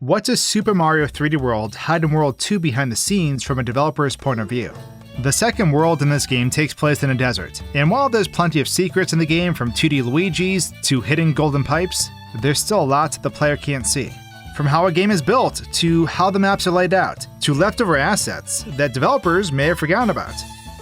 What does Super Mario 3D World hide in World 2 behind the scenes from a developer's point of view? The second world in this game takes place in a desert, and while there's plenty of secrets in the game from 2D Luigi's to hidden golden pipes, there's still a lot the player can't see. From how a game is built, to how the maps are laid out, to leftover assets that developers may have forgotten about.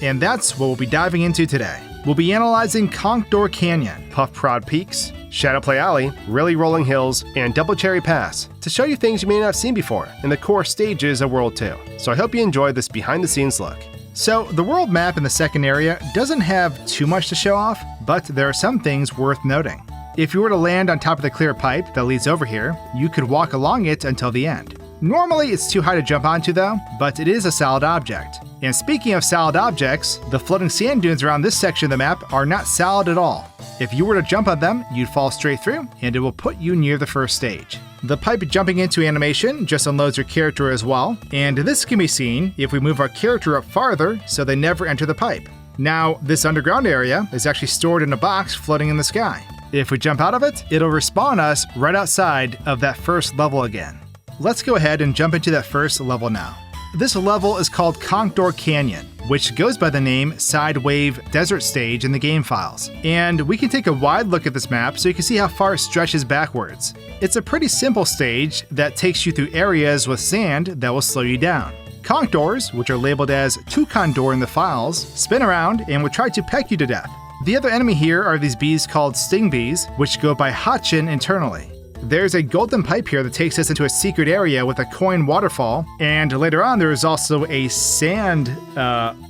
And that's what we'll be diving into today. We'll be analyzing Conkdor Canyon, Puffprod Peaks, Shadowplay Alley, Really Rolling Hills, and Double Cherry Pass to show you things you may not have seen before in the core stages of World 2. So I hope you enjoyed this behind-the-scenes look. So the world map in the second area doesn't have too much to show off, but there are some things worth noting. If you were to land on top of the clear pipe that leads over here, you could walk along it until the end. Normally it's too high to jump onto though, but it is a solid object. And speaking of solid objects, the floating sand dunes around this section of the map are not solid at all. If you were to jump on them, you'd fall straight through, and it will put you near the first stage. The pipe jumping into animation just unloads your character as well, and this can be seen if we move our character up farther so they never enter the pipe. Now, this underground area is actually stored in a box floating in the sky. If we jump out of it, it'll respawn us right outside of that first level again. Let's go ahead and jump into that first level now. This level is called Conkdor Canyon, which goes by the name Side Wave Desert Stage in the game files. And we can take a wide look at this map so you can see how far it stretches backwards. It's a pretty simple stage that takes you through areas with sand that will slow you down. Conkdors, which are labeled as 2 Condor in the files, spin around and will try to peck you to death. The other enemy here are these bees called sting bees, which go by Hachin internally. There's a golden pipe here that takes us into a secret area with a coin waterfall, and later on there is also a sand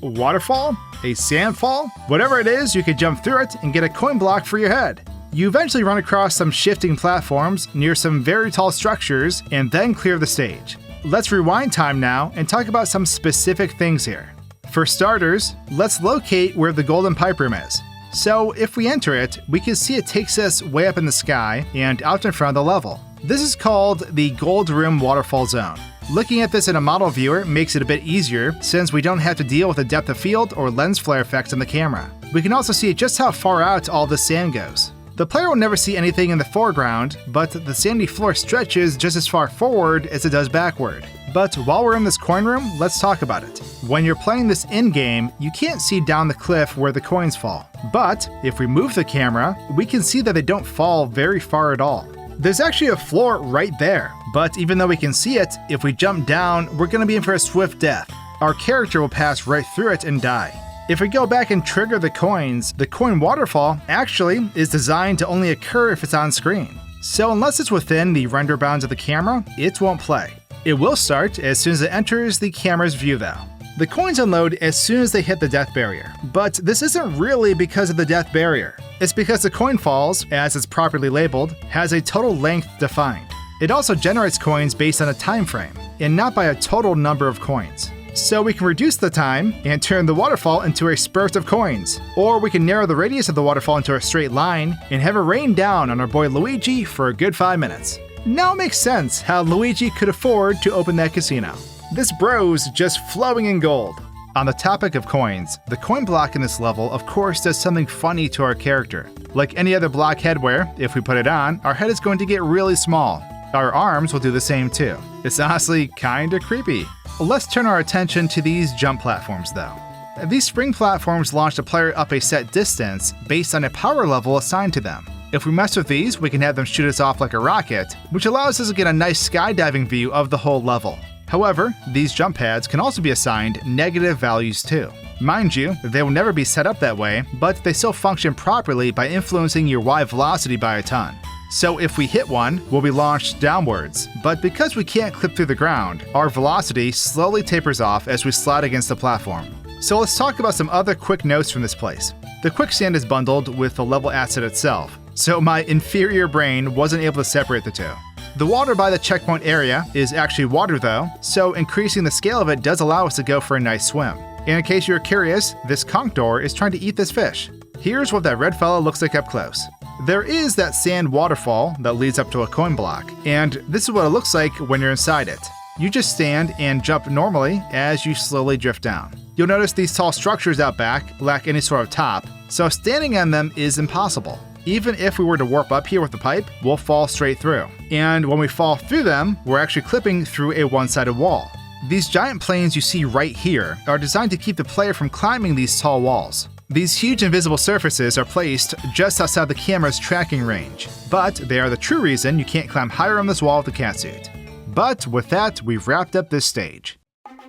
waterfall? A sandfall? Whatever it is, you can jump through it and get a coin block for your head. You eventually run across some shifting platforms near some very tall structures and then clear the stage. Let's rewind time now and talk about some specific things here. For starters, let's locate where the golden pipe room is. So if we enter it, we can see it takes us way up in the sky and out in front of the level. This is called the Gold Room Waterfall Zone. Looking at this in a model viewer makes it a bit easier since we don't have to deal with the depth of field or lens flare effects on the camera. We can also see just how far out all the sand goes. The player will never see anything in the foreground, but the sandy floor stretches just as far forward as it does backward. But while we're in this coin room, let's talk about it. When you're playing this in-game, you can't see down the cliff where the coins fall. But if we move the camera, we can see that they don't fall very far at all. There's actually a floor right there, but even though we can see it, if we jump down, we're going to be in for a swift death. Our character will pass right through it and die. If we go back and trigger the coins, the coin waterfall actually is designed to only occur if it's on screen. So unless it's within the render bounds of the camera, it won't play. It will start as soon as it enters the camera's view though. The coins unload as soon as they hit the death barrier, but this isn't really because of the death barrier. It's because the coin falls, as it's properly labeled, has a total length defined. It also generates coins based on a time frame, and not by a total number of coins. So we can reduce the time and turn the waterfall into a spurt of coins, or we can narrow the radius of the waterfall into a straight line and have it rain down on our boy Luigi for a good 5 minutes. Now it makes sense how Luigi could afford to open that casino. This bro's just flowing in gold. On the topic of coins, the coin block in this level of course does something funny to our character. Like any other block headwear, if we put it on, our head is going to get really small. Our arms will do the same too. It's honestly kinda creepy. Let's turn our attention to these jump platforms though. These spring platforms launch the player up a set distance based on a power level assigned to them. If we mess with these, we can have them shoot us off like a rocket, which allows us to get a nice skydiving view of the whole level. However, these jump pads can also be assigned negative values too. Mind you, they will never be set up that way, but they still function properly by influencing your Y velocity by a ton. So if we hit one, we'll be launched downwards, but because we can't clip through the ground, our velocity slowly tapers off as we slide against the platform. So let's talk about some other quick notes from this place. The quicksand is bundled with the level asset itself, so my inferior brain wasn't able to separate the two. The water by the checkpoint area is actually water though, so increasing the scale of it does allow us to go for a nice swim. And in case you're curious, this Conkdor is trying to eat this fish. Here's what that red fella looks like up close. There is that sand waterfall that leads up to a coin block, and this is what it looks like when you're inside it. You just stand and jump normally as you slowly drift down. You'll notice these tall structures out back lack any sort of top, so standing on them is impossible. Even if we were to warp up here with the pipe, we'll fall straight through. And when we fall through them, we're actually clipping through a one-sided wall. These giant planes you see right here are designed to keep the player from climbing these tall walls. These huge invisible surfaces are placed just outside the camera's tracking range, but they are the true reason you can't climb higher on this wall with the catsuit. But with that, we've wrapped up this stage.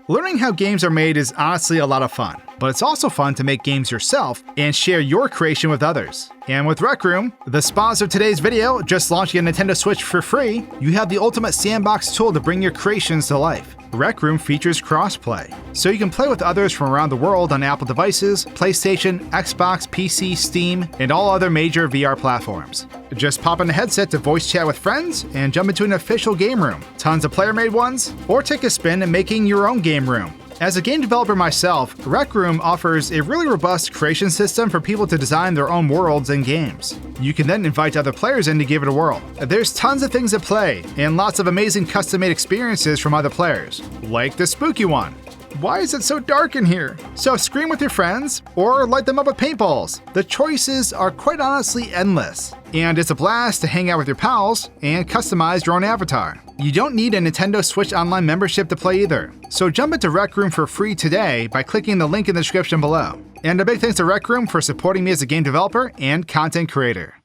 Learning how games are made is honestly a lot of fun, but it's also fun to make games yourself and share your creation with others. And with Rec Room, the sponsor of today's video, just launching a Nintendo Switch for free, you have the ultimate sandbox tool to bring your creations to life. Rec Room features crossplay, so you can play with others from around the world on Apple devices, PlayStation, Xbox, PC, Steam, and all other major VR platforms. Just pop in a headset to voice chat with friends and jump into an official game room, tons of player-made ones, or take a spin in making your own game room. As a game developer myself, Rec Room offers a really robust creation system for people to design their own worlds and games. You can then invite other players in to give it a whirl. There's tons of things at play, and lots of amazing custom-made experiences from other players, like the spooky one. Why is it so dark in here? So scream with your friends, or light them up with paintballs. The choices are quite honestly endless. And it's a blast to hang out with your pals and customize your own avatar. You don't need a Nintendo Switch Online membership to play either. So jump into Rec Room for free today by clicking the link in the description below. And a big thanks to Rec Room for supporting me as a game developer and content creator.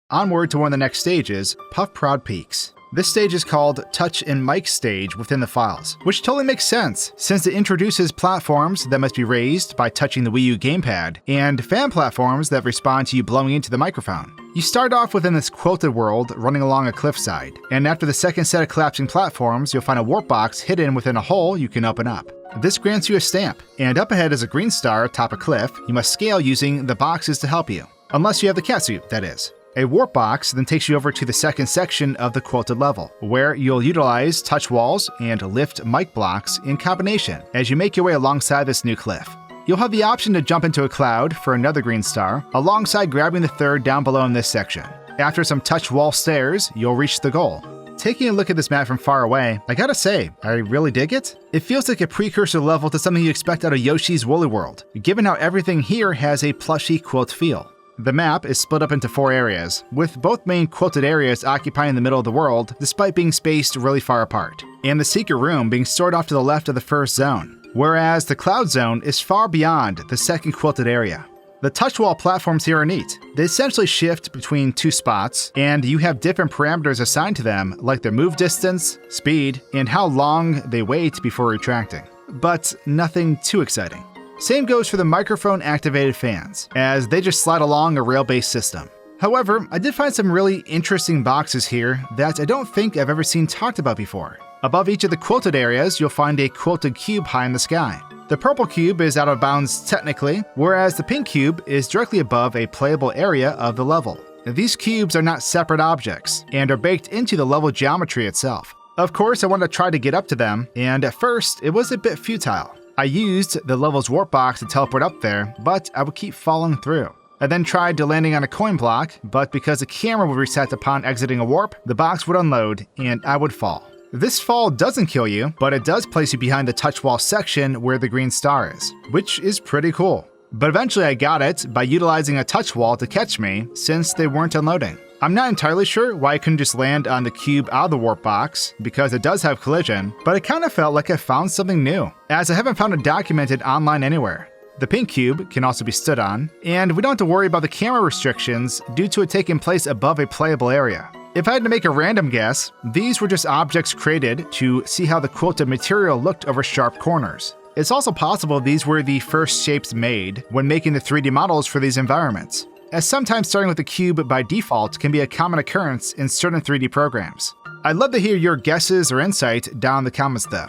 Onward to one of the next stages, Puffprod Peaks. This stage is called Touch and Mic Stage within the files, which totally makes sense since it introduces platforms that must be raised by touching the Wii U gamepad and fan platforms that respond to you blowing into the microphone. You start off within this quilted world running along a cliffside, and after the second set of collapsing platforms, you'll find a warp box hidden within a hole you can open up. This grants you a stamp, and up ahead is a green star atop a cliff you must scale using the boxes to help you. Unless you have the catsuit, that is. A warp box then takes you over to the second section of the quilted level, where you'll utilize touch walls and lift mic blocks in combination as you make your way alongside this new cliff. You'll have the option to jump into a cloud for another green star, alongside grabbing the third down below in this section. After some touch wall stairs, you'll reach the goal. Taking a look at this map from far away, I gotta say, I really dig it. It feels like a precursor level to something you expect out of Yoshi's Woolly World, given how everything here has a plushy quilt feel. The map is split up into 4 areas, with both main quilted areas occupying the middle of the world despite being spaced really far apart, and the secret room being stored off to the left of the first zone, whereas the cloud zone is far beyond the second quilted area. The touch wall platforms here are neat. They essentially shift between 2 spots, and you have different parameters assigned to them, like their move distance, speed, and how long they wait before retracting. But nothing too exciting. Same goes for the microphone-activated fans, as they just slide along a rail-based system. However, I did find some really interesting boxes here that I don't think I've ever seen talked about before. Above each of the quilted areas, you'll find a quilted cube high in the sky. The purple cube is out of bounds technically, whereas the pink cube is directly above a playable area of the level. These cubes are not separate objects, and are baked into the level geometry itself. Of course, I wanted to try to get up to them, and at first, it was a bit futile. I used the level's warp box to teleport up there, but I would keep falling through. I then tried to landing on a coin block, but because the camera would reset upon exiting a warp, the box would unload, and I would fall. This fall doesn't kill you, but it does place you behind the touch wall section where the green star is, which is pretty cool. But eventually I got it by utilizing a touch wall to catch me, since they weren't unloading. I'm not entirely sure why I couldn't just land on the cube out of the warp box, because it does have collision, but it kind of felt like I found something new, as I haven't found it documented online anywhere. The pink cube can also be stood on, and we don't have to worry about the camera restrictions due to it taking place above a playable area. If I had to make a random guess, these were just objects created to see how the quilted material looked over sharp corners. It's also possible these were the first shapes made when making the 3D models for these environments, as sometimes starting with a cube by default can be a common occurrence in certain 3D programs. I'd love to hear your guesses or insight down in the comments though.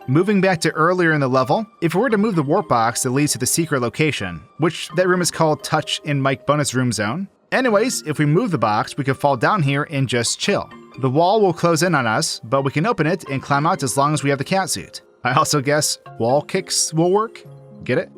Moving back to earlier in the level, if we were to move the warp box that leads to the secret location, which that room is called Touch and Mic Bonus Room Zone. Anyways, if we move the box, we could fall down here and just chill. The wall will close in on us, but we can open it and climb out as long as we have the catsuit. I also guess wall kicks will work? Get it?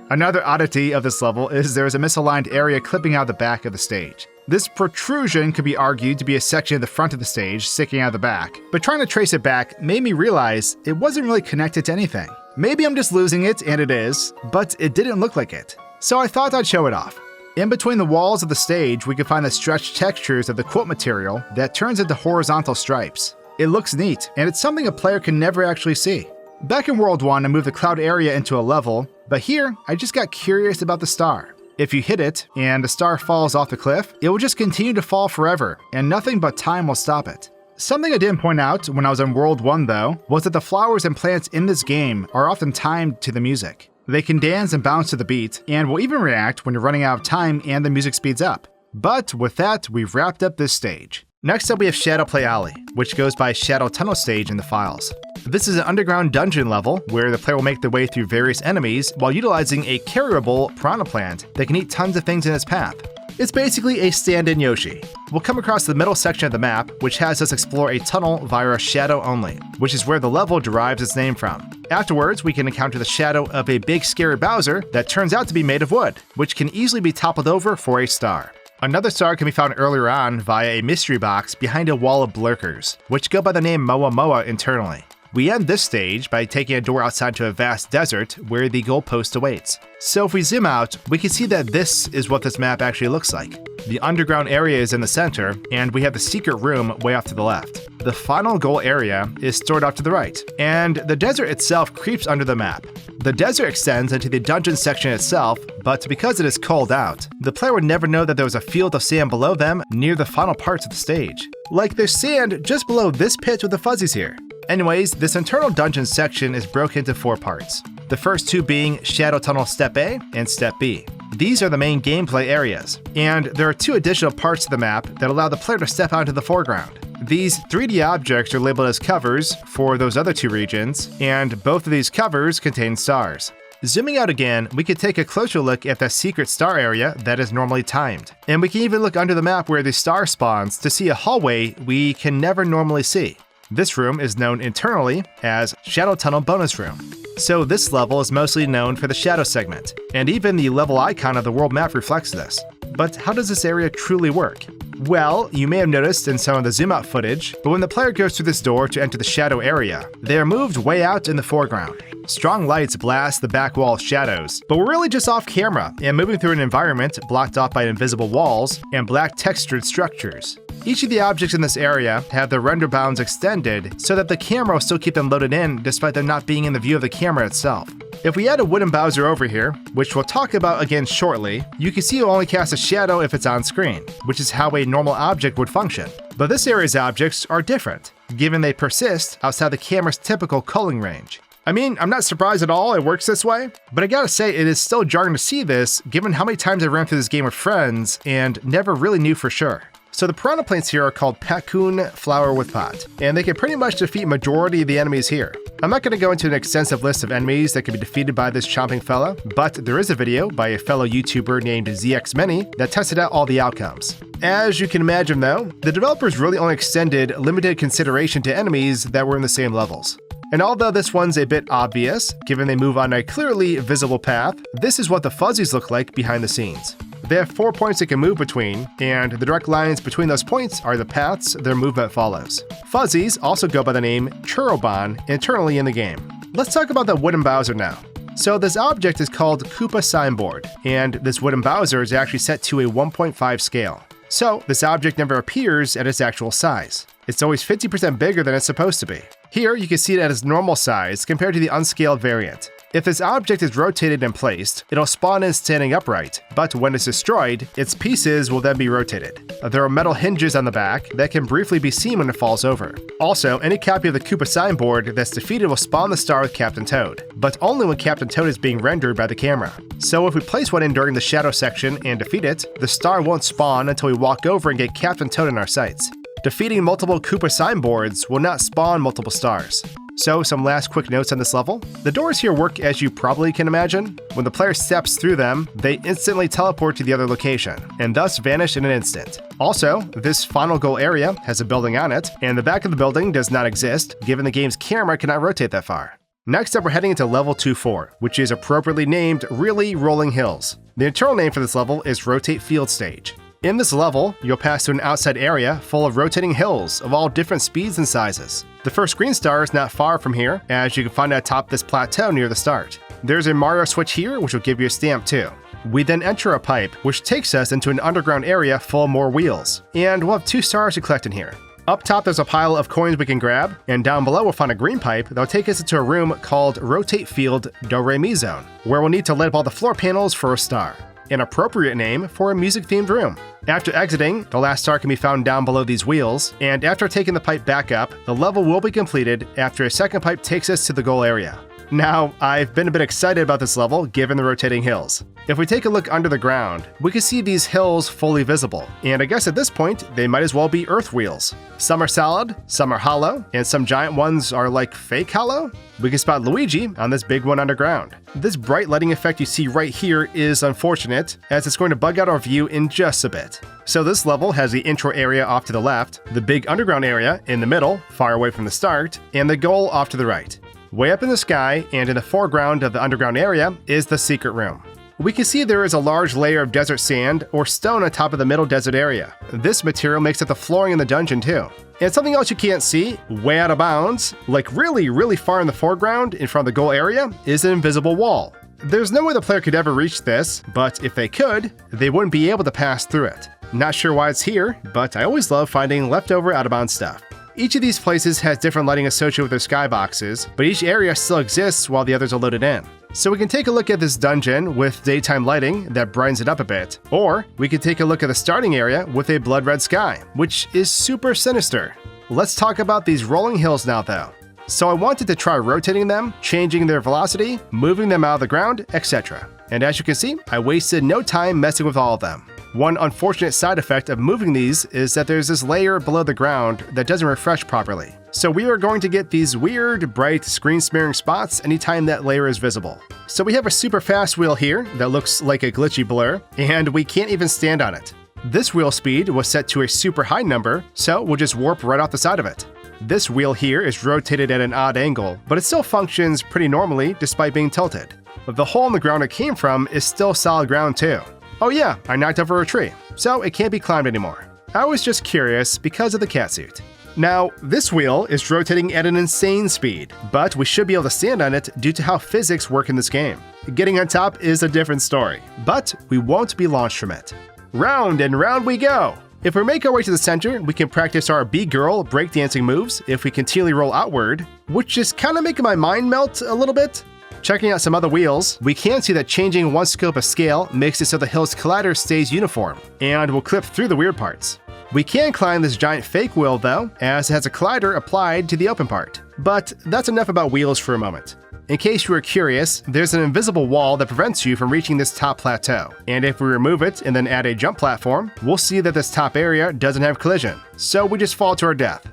Another oddity of this level is there is a misaligned area clipping out the back of the stage. This protrusion could be argued to be a section of the front of the stage sticking out the back, but trying to trace it back made me realize it wasn't really connected to anything. Maybe I'm just losing it, and it is, but it didn't look like it. So I thought I'd show it off. In between the walls of the stage, we can find the stretched textures of the quilt material that turns into horizontal stripes. It looks neat, and it's something a player can never actually see. Back in World 1, I moved the cloud area into a level, but here, I just got curious about the star. If you hit it, and the star falls off the cliff, it will just continue to fall forever, and nothing but time will stop it. Something I didn't point out when I was in World 1 though, was that the flowers and plants in this game are often timed to the music. They can dance and bounce to the beat, and will even react when you're running out of time and the music speeds up. But with that, we've wrapped up this stage. Next up we have Shadow Play Alley, which goes by Shadow Tunnel Stage in the files. This is an underground dungeon level where the player will make their way through various enemies while utilizing a carryable piranha plant that can eat tons of things in its path. It's basically a stand-in Yoshi. We'll come across the middle section of the map, which has us explore a tunnel via a shadow only, which is where the level derives its name from. Afterwards, we can encounter the shadow of a big scary Bowser that turns out to be made of wood, which can easily be toppled over for a star. Another star can be found earlier on via a mystery box behind a wall of blurkers, which go by the name Moa Moa internally. We end this stage by taking a door outside to a vast desert where the goalpost awaits. So if we zoom out, we can see that this is what this map actually looks like. The underground area is in the center, and we have the secret room way off to the left. The final goal area is stored off to the right, and the desert itself creeps under the map. The desert extends into the dungeon section itself, but because it is cold out, the player would never know that there was a field of sand below them near the final parts of the stage. Like there's sand just below this pit with the fuzzies here. Anyways, this internal dungeon section is broken into 4 parts. The first 2 being Shadow Tunnel Step A and Step B. These are the main gameplay areas, and there are 2 additional parts of the map that allow the player to step out into the foreground. These 3D objects are labeled as covers for those other 2 regions, and both of these covers contain stars. Zooming out again, we can take a closer look at the secret star area that is normally timed. And we can even look under the map where the star spawns to see a hallway we can never normally see. This room is known internally as Shadow Tunnel Bonus Room. So this level is mostly known for the shadow segment, and even the level icon of the world map reflects this. But how does this area truly work? Well, you may have noticed in some of the zoom out footage, but when the player goes through this door to enter the shadow area, they are moved way out in the foreground. Strong lights blast the back wall of shadows, but we're really just off camera and moving through an environment blocked off by invisible walls and black textured structures. Each of the objects in this area have their render bounds extended so that the camera will still keep them loaded in despite them not being in the view of the camera itself. If we add a wooden Bowser over here, which we'll talk about again shortly, you can see it will only cast a shadow if it's on screen, which is how a normal object would function. But this area's objects are different, given they persist outside the camera's typical culling range. I mean, I'm not surprised at all it works this way, but I gotta say it is still jarring to see this given how many times I ran through this game with friends and never really knew for sure. So the piranha plants here are called Pacoon Flower with Pot, and they can pretty much defeat majority of the enemies here. I'm not going to go into an extensive list of enemies that can be defeated by this chomping fella, but there is a video by a fellow YouTuber named ZXMany that tested out all the outcomes. As you can imagine though, the developers really only extended limited consideration to enemies that were in the same levels. And although this one's a bit obvious, given they move on a clearly visible path, this is what the fuzzies look like behind the scenes. They have 4 points they can move between, and the direct lines between those points are the paths their movement follows. Fuzzies also go by the name Churrobon internally in the game. Let's talk about the wooden Bowser now. So this object is called Koopa Signboard, and this wooden Bowser is actually set to a 1.5 scale. So this object never appears at its actual size. It's always 50% bigger than it's supposed to be. Here you can see it at its normal size compared to the unscaled variant. If this object is rotated and placed, it'll spawn in standing upright, but when it's destroyed, its pieces will then be rotated. There are metal hinges on the back that can briefly be seen when it falls over. Also, any copy of the Koopa Signboard that's defeated will spawn the star with Captain Toad, but only when Captain Toad is being rendered by the camera. So if we place one in during the shadow section and defeat it, the star won't spawn until we walk over and get Captain Toad in our sights. Defeating multiple Koopa Signboards will not spawn multiple stars. So some last quick notes on this level. The doors here work as you probably can imagine. When the player steps through them, they instantly teleport to the other location, and thus vanish in an instant. Also, this final goal area has a building on it, and the back of the building does not exist, given the game's camera cannot rotate that far. Next up, we're heading into level 2-4, which is appropriately named Really Rolling Hills. The internal name for this level is Rotate Field Stage. In this level, you'll pass through an outside area full of rotating hills of all different speeds and sizes. The first green star is not far from here, as you can find it atop this plateau near the start. There's a Mario switch here, which will give you a stamp too. We then enter a pipe, which takes us into an underground area full of more wheels, and we'll have 2 stars to collect in here. Up top there's a pile of coins we can grab, and down below we'll find a green pipe that'll take us into a room called Rotate Field Do Re Mi Zone, where we'll need to light up all the floor panels for a star. An appropriate name for a music-themed room. After exiting, the last star can be found down below these wheels, and after taking the pipe back up, the level will be completed after a second pipe takes us to the goal area. Now, I've been a bit excited about this level given the rotating hills. If we take a look under the ground, we can see these hills fully visible, and I guess at this point, they might as well be earth wheels. Some are solid, some are hollow, and some giant ones are like fake hollow. We can spot Luigi on this big one underground. This bright lighting effect you see right here is unfortunate, as it's going to bug out our view in just a bit. So this level has the intro area off to the left, the big underground area in the middle, far away from the start, and the goal off to the right. Way up in the sky and in the foreground of the underground area is the secret room. We can see there is a large layer of desert sand or stone on top of the middle desert area. This material makes up the flooring in the dungeon too. And something else you can't see, way out of bounds, like really far in the foreground in front of the goal area, is an invisible wall. There's no way the player could ever reach this, but if they could, they wouldn't be able to pass through it. Not sure why it's here, but I always love finding leftover out of bounds stuff. Each of these places has different lighting associated with their skyboxes, but each area still exists while the others are loaded in. So we can take a look at this dungeon with daytime lighting that brightens it up a bit, or we can take a look at the starting area with a blood red sky, which is super sinister. Let's talk about these rolling hills now though. So I wanted to try rotating them, changing their velocity, moving them out of the ground, etc. And as you can see, I wasted no time messing with all of them. One unfortunate side effect of moving these is that there's this layer below the ground that doesn't refresh properly. So we are going to get these weird, bright, screen-smearing spots anytime that layer is visible. So we have a super fast wheel here that looks like a glitchy blur, and we can't even stand on it. This wheel speed was set to a super high number, so we'll just warp right off the side of it. This wheel here is rotated at an odd angle, but it still functions pretty normally despite being tilted. The hole in the ground it came from is still solid ground too. Oh yeah, I knocked over a tree, so it can't be climbed anymore. I was just curious because of the catsuit. Now, this wheel is rotating at an insane speed, but we should be able to stand on it due to how physics work in this game. Getting on top is a different story, but we won't be launched from it. Round and round we go! If we make our way to the center, we can practice our B-girl breakdancing moves if we continually roll outward, which is kinda making my mind melt a little bit. Checking out some other wheels, we can see that changing one scope of scale makes it so the hill's collider stays uniform, and will clip through the weird parts. We can climb this giant fake wheel though, as it has a collider applied to the open part. But that's enough about wheels for a moment. In case you were curious, there's an invisible wall that prevents you from reaching this top plateau, and if we remove it and then add a jump platform, we'll see that this top area doesn't have collision, so we just fall to our death.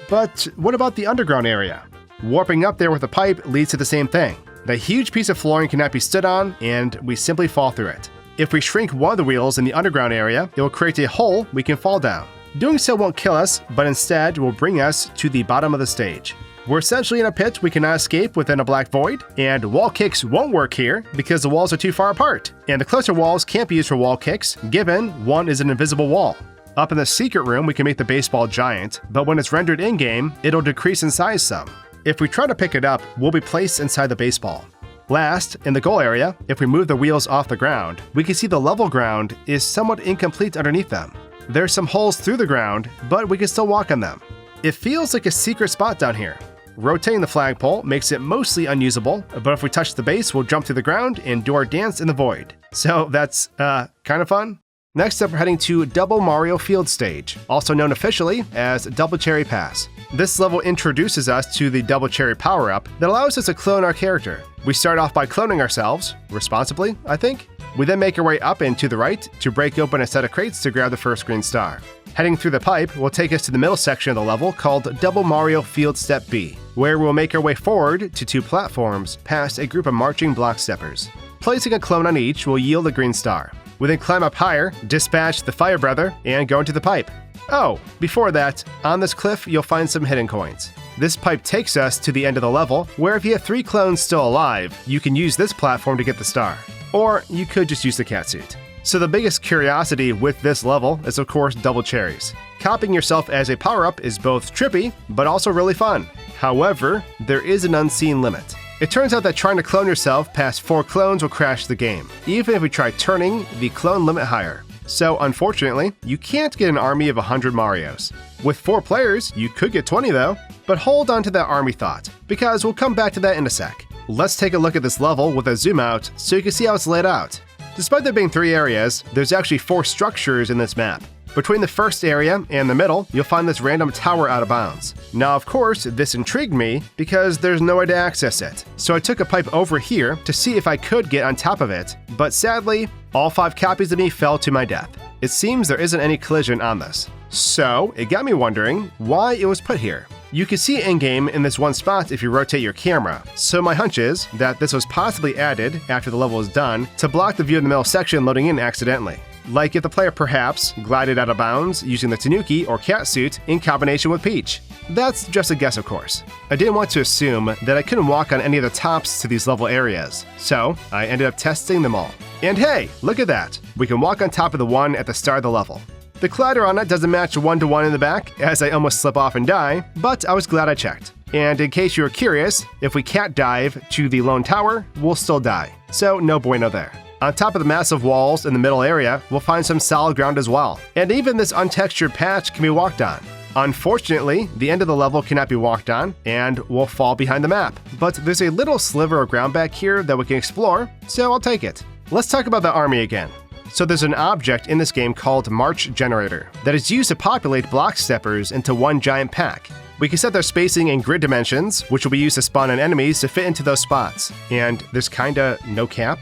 But what about the underground area? Warping up there with a pipe leads to the same thing. The huge piece of flooring cannot be stood on, and we simply fall through it. If we shrink one of the wheels in the underground area, it will create a hole we can fall down. Doing so won't kill us, but instead will bring us to the bottom of the stage. We're essentially in a pit we cannot escape within a black void, and wall kicks won't work here because the walls are too far apart, and the closer walls can't be used for wall kicks, given one is an invisible wall. Up in the secret room we can make the baseball giant, but when it's rendered in-game, it'll decrease in size some. If we try to pick it up, we'll be placed inside the baseball. Last, in the goal area, if we move the wheels off the ground, we can see the level ground is somewhat incomplete underneath them. There's some holes through the ground, but we can still walk on them. It feels like a secret spot down here. Rotating the flagpole makes it mostly unusable, but if we touch the base, we'll jump to the ground and do our dance in the void. So that's, kind of fun. Next up, we're heading to Double Mario Field Stage, also known officially as Double Cherry Pass. This level introduces us to the Double Cherry power-up that allows us to clone our character. We start off by cloning ourselves, responsibly, I think. We then make our way up and to the right to break open a set of crates to grab the first green star. Heading through the pipe will take us to the middle section of the level called Double Mario Field Step B, where we'll make our way forward to 2 platforms past a group of marching block steppers. Placing a clone on each will yield a green star. We then climb up higher, dispatch the fire brother, and go into the pipe. Oh, before that, on this cliff you'll find some hidden coins. This pipe takes us to the end of the level, where if you have 3 clones still alive, you can use this platform to get the star. Or you could just use the catsuit. So the biggest curiosity with this level is of course double cherries. Copying yourself as a power-up is both trippy, but also really fun. However, there is an unseen limit. It turns out that trying to clone yourself past 4 clones will crash the game, even if we try turning the clone limit higher. So unfortunately, you can't get an army of 100 Marios. With 4 players, you could get 20 though, but hold on to that army thought, because we'll come back to that in a sec. Let's take a look at this level with a zoom out so you can see how it's laid out. Despite there being 3 areas, there's actually 4 structures in this map. Between the first area and the middle, you'll find this random tower out of bounds. Now, of course, this intrigued me because there's no way to access it. So I took a pipe over here to see if I could get on top of it, but sadly, all 5 copies of me fell to my death. It seems there isn't any collision on this. So it got me wondering why it was put here. You can see it in-game in this one spot if you rotate your camera, so my hunch is that this was possibly added after the level is done to block the view of the middle section loading in accidentally. Like if the player perhaps glided out of bounds using the Tanuki or cat suit in combination with Peach. That's just a guess, of course. I didn't want to assume that I couldn't walk on any of the tops to these level areas, so I ended up testing them all. And hey, look at that! We can walk on top of the one at the start of the level. The collider on it doesn't match 1-to-1 in the back, as I almost slip off and die, but I was glad I checked. And in case you were curious, if we can't dive to the lone tower, we'll still die. So no bueno there. On top of the massive walls in the middle area, we'll find some solid ground as well. And even this untextured patch can be walked on. Unfortunately, the end of the level cannot be walked on, and will fall behind the map. But there's a little sliver of ground back here that we can explore, so I'll take it. Let's talk about the army again. So there's an object in this game called March Generator that is used to populate block steppers into one giant pack. We can set their spacing and grid dimensions, which will be used to spawn in enemies to fit into those spots. And there's kinda no cap.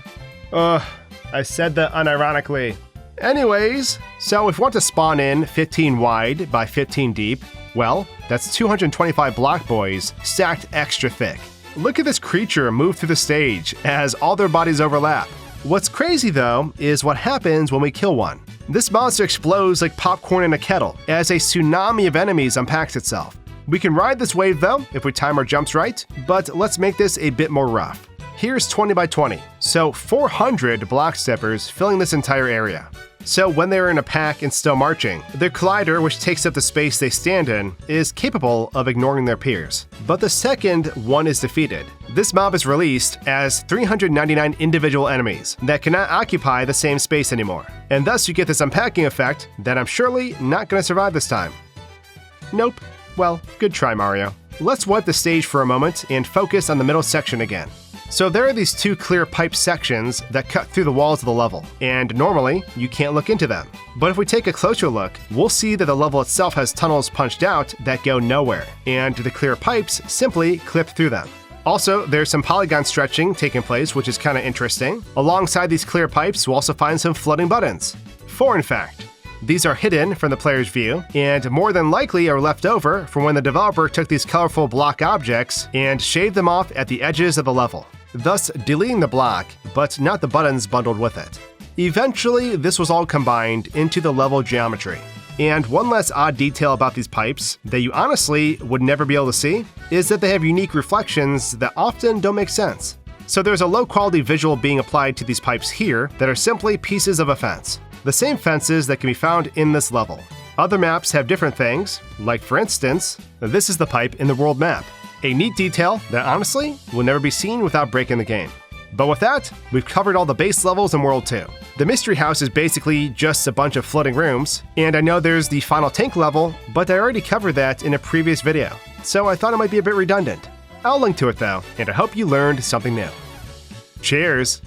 I said that unironically. Anyways, so if we want to spawn in 15 wide by 15 deep, well, that's 225 block boys stacked extra thick. Look at this creature move through the stage as all their bodies overlap. What's crazy though is what happens when we kill one. This monster explodes like popcorn in a kettle as a tsunami of enemies unpacks itself. We can ride this wave though if we time our jumps right, but let's make this a bit more rough. Here's 20 by 20, so 400 block steppers filling this entire area. So when they're in a pack and still marching, their collider, which takes up the space they stand in, is capable of ignoring their peers. But the second one is defeated, this mob is released as 399 individual enemies that cannot occupy the same space anymore. And thus you get this unpacking effect that I'm surely not going to survive this time. Nope. Well, good try, Mario. Let's wipe the stage for a moment and focus on the middle section again. So there are these 2 clear pipe sections that cut through the walls of the level, and normally you can't look into them. But if we take a closer look, we'll see that the level itself has tunnels punched out that go nowhere, and the clear pipes simply clip through them. Also, there's some polygon stretching taking place, which is kind of interesting. Alongside these clear pipes, we'll also find some floating buttons. 4 in fact. These are hidden from the player's view, and more than likely are left over from when the developer took these colorful block objects and shaved them off at the edges of the level, thus deleting the block, but not the buttons bundled with it. Eventually, this was all combined into the level geometry. And one less odd detail about these pipes that you honestly would never be able to see is that they have unique reflections that often don't make sense. So there's a low-quality visual being applied to these pipes here that are simply pieces of a fence. The same fences that can be found in this level. Other maps have different things, like for instance, this is the pipe in the world map. A neat detail that honestly will never be seen without breaking the game. But with that, we've covered all the base levels in World 2. The Mystery House is basically just a bunch of floating rooms, and I know there's the final tank level, but I already covered that in a previous video, so I thought it might be a bit redundant. I'll link to it though, and I hope you learned something new. Cheers!